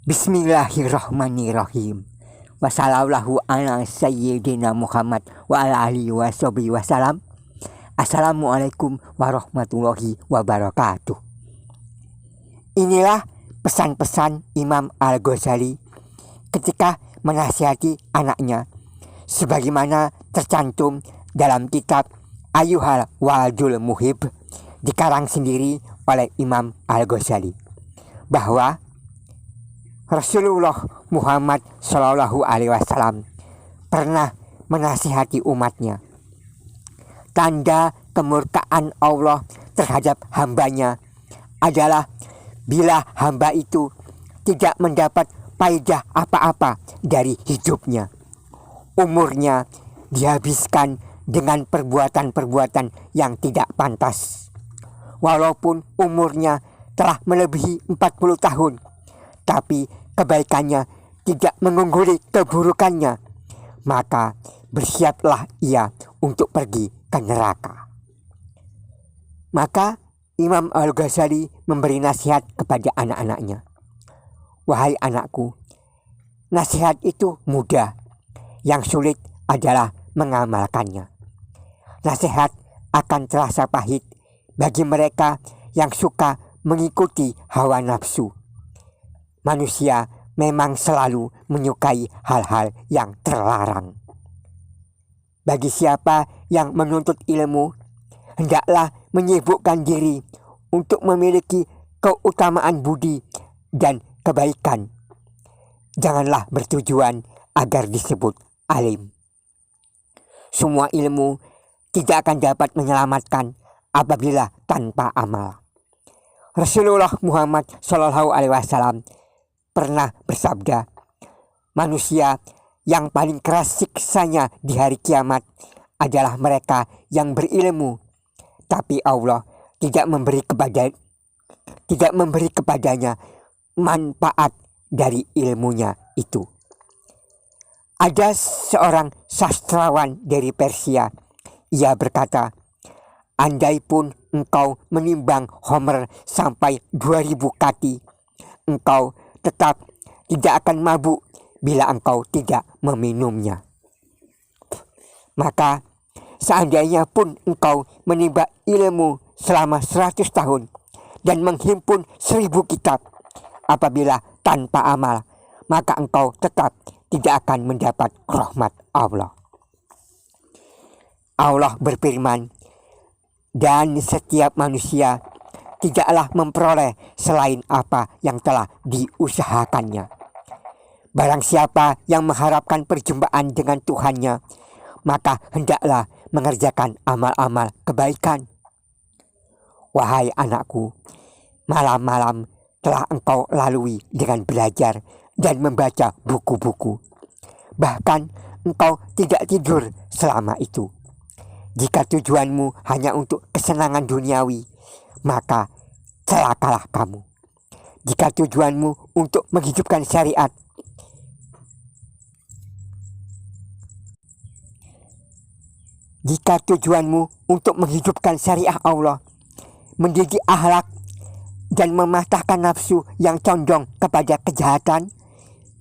Bismillahirrahmanirrahim. Wassallallahu ala sayyidina Muhammad wa ala alihi washabihi wasallam. Assalamualaikum warahmatullahi wabarakatuh. Inilah pesan-pesan Imam Al-Ghazali ketika menasihati anaknya, sebagaimana tercantum dalam kitab Ayyuhal Waladul Muhib, dikarang sendiri oleh Imam Al-Ghazali, bahwa Rasulullah Muhammad Shallallahu Alaihi Wasallam pernah menasihati umatnya. Tanda kemurkaan Allah terhadap hambanya adalah bila hamba itu tidak mendapat faedah apa-apa dari hidupnya. Umurnya dihabiskan dengan perbuatan-perbuatan yang tidak pantas. Walaupun umurnya telah melebihi 40 tahun, tapi kebaikannya tidak mengungguli keburukannya, maka bersiaplah ia untuk pergi ke neraka. Maka Imam Al-Ghazali memberi nasihat kepada anak-anaknya. Wahai anakku, nasihat itu mudah, yang sulit adalah mengamalkannya. Nasihat akan terasa pahit bagi mereka yang suka mengikuti hawa nafsu. Manusia memang selalu menyukai hal-hal yang terlarang. Bagi siapa yang menuntut ilmu, hendaklah menyibukkan diri untuk memiliki keutamaan budi dan kebaikan. Janganlah bertujuan agar disebut alim. Semua ilmu tidak akan dapat menyelamatkan apabila tanpa amal. Rasulullah Muhammad Shallallahu Alaihi Wasallam pernah bersabda, manusia yang paling keras siksanya di hari kiamat adalah mereka yang berilmu, tapi Allah tidak memberi kepadanya manfaat dari ilmunya itu. Ada seorang sastrawan dari Persia. Ia berkata, andai pun engkau menimbang Homer sampai 2000 kati, engkau tetap tidak akan mabuk bila engkau tidak meminumnya. Maka seandainya pun engkau menimba ilmu selama 100 tahun dan menghimpun 1000 kitab, apabila tanpa amal, maka engkau tetap tidak akan mendapat rahmat Allah. Allah berfirman, dan setiap manusia tidaklah memperoleh selain apa yang telah diusahakannya. Barang siapa yang mengharapkan perjumpaan dengan Tuhannya, maka hendaklah mengerjakan amal-amal kebaikan. Wahai anakku, malam-malam telah engkau lalui dengan belajar dan membaca buku-buku. Bahkan engkau tidak tidur selama itu. Jika tujuanmu hanya untuk kesenangan duniawi, maka celakalah kamu. Jika tujuanmu untuk menghidupkan syariat, syariah Allah, mendidik akhlak dan mematahkan nafsu yang condong kepada kejahatan,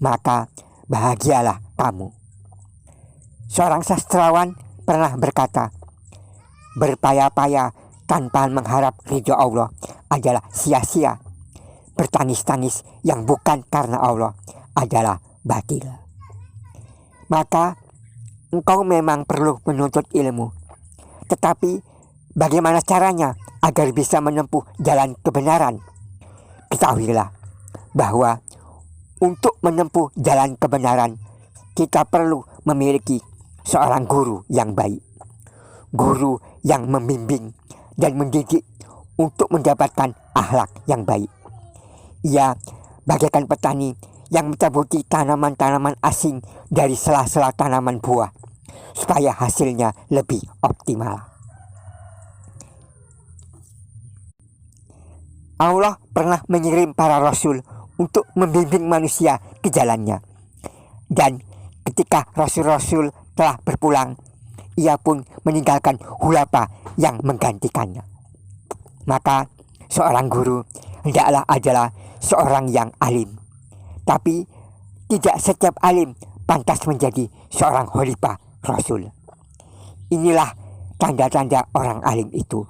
maka bahagialah kamu. Seorang sastrawan pernah berkata, berpaya-paya tanpa mengharap ridho Allah adalah sia-sia. Bertangis-tangis yang bukan karena Allah adalah batil. Maka engkau memang perlu menuntut ilmu. Tetapi bagaimana caranya agar bisa menempuh jalan kebenaran? Ketahuilah bahwa untuk menempuh jalan kebenaran, kita perlu memiliki seorang guru yang baik. Guru yang membimbing dan mendidik untuk mendapatkan akhlak yang baik. Ia bagaikan petani yang mencabuti tanaman-tanaman asing dari sela-sela tanaman buah, supaya hasilnya lebih optimal. Allah pernah mengirim para rasul untuk membimbing manusia ke jalannya. Dan ketika rasul-rasul telah berpulang, ia pun meninggalkan khulafa yang menggantikannya. Maka seorang guru hendaklah adalah seorang yang alim, Tapi tidak setiap alim pantas menjadi seorang khalifah Rasul. Inilah tanda-tanda orang alim itu.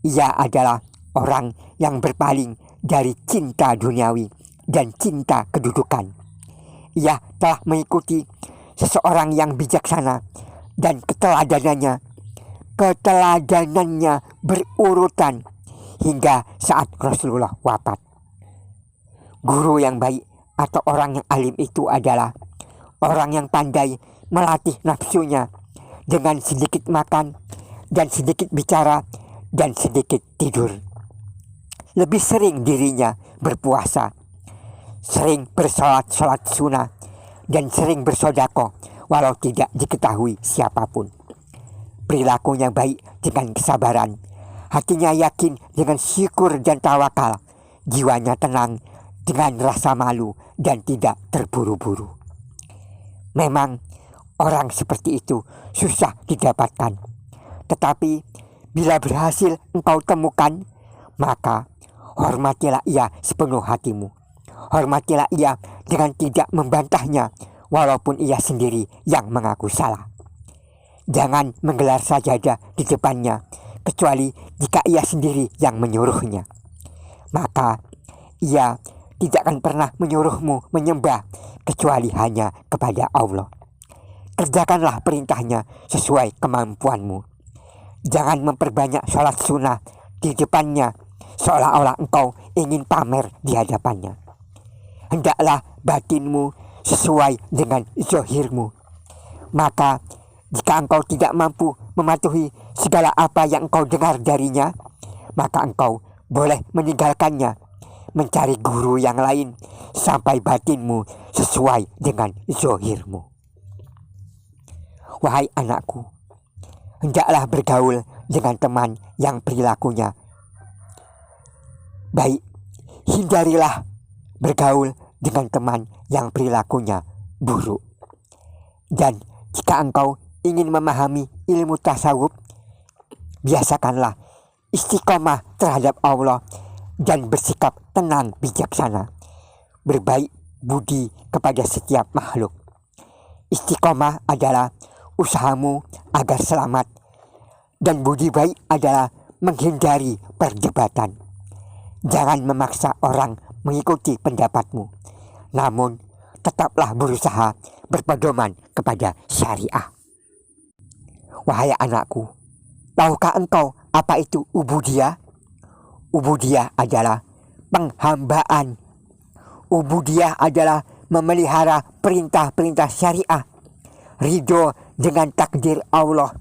Ia adalah orang yang berpaling dari cinta duniawi dan cinta kedudukan. Ia telah mengikuti seseorang yang bijaksana dan keteladanannya berurutan hingga saat Rasulullah wafat. Guru yang baik atau orang yang alim itu adalah orang yang pandai melatih nafsunya dengan sedikit makan dan sedikit bicara dan sedikit tidur. Lebih sering dirinya berpuasa, sering bersolat sunnah, dan sering bersedekah walau tidak diketahui siapapun. Perilakunya baik dengan kesabaran, hatinya yakin dengan syukur dan tawakal, jiwanya tenang dengan rasa malu dan tidak terburu-buru. Memang orang seperti itu susah didapatkan, tetapi bila berhasil engkau temukan, maka hormatilah ia sepenuh hatimu. Hormatilah ia dengan tidak membantahnya, walaupun ia sendiri yang mengaku salah. Jangan menggelar sajadah di depannya, kecuali jika ia sendiri yang menyuruhnya. Maka ia tidak akan pernah menyuruhmu menyembah kecuali hanya kepada Allah. Kerjakanlah perintahnya sesuai kemampuanmu. Jangan memperbanyak sholat sunnah di depannya seolah-olah engkau ingin pamer di hadapannya. Hendaklah batinmu sesuai dengan zahirmu. Maka jika engkau tidak mampu mematuhi segala apa yang engkau dengar darinya, maka engkau boleh meninggalkannya, mencari guru yang lain sampai batinmu sesuai dengan zahirmu. Wahai anakku, hendaklah bergaul dengan teman yang perilakunya baik. Hindarilah bergaul dengan teman yang perilakunya buruk. Dan jika engkau ingin memahami ilmu tasawuf, biasakanlah istiqomah terhadap Allah dan bersikap tenang bijaksana, berbaik budi kepada setiap makhluk. Istiqomah adalah usahamu agar selamat, dan budi baik adalah menghindari perdebatan. Jangan memaksa orang mengikuti pendapatmu, namun tetaplah berusaha berpedoman kepada syariah. Wahai anakku, tahukah engkau apa itu ubudiyah? Ubudiyah adalah penghambaan. Ubudiyah adalah memelihara perintah-perintah syariah, ridho dengan takdir Allah,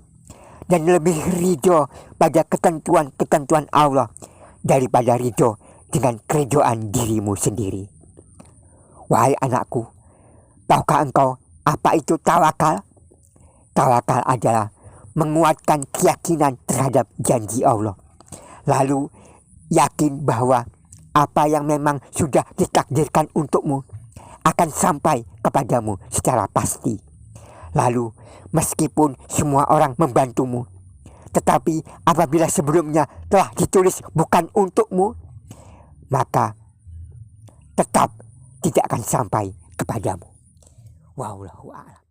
dan lebih ridho pada ketentuan-ketentuan Allah daripada ridho dengan keridoan dirimu sendiri. Wahai anakku, tahukah engkau apa itu tawakal? Tawakal adalah menguatkan keyakinan terhadap janji Allah, lalu yakin bahwa apa yang memang sudah ditakdirkan untukmu akan sampai kepadamu secara pasti. Lalu meskipun semua orang membantumu, tetapi apabila sebelumnya telah ditulis bukan untukmu, maka tetap tidak akan sampai kepadamu. Wallahu a'lam.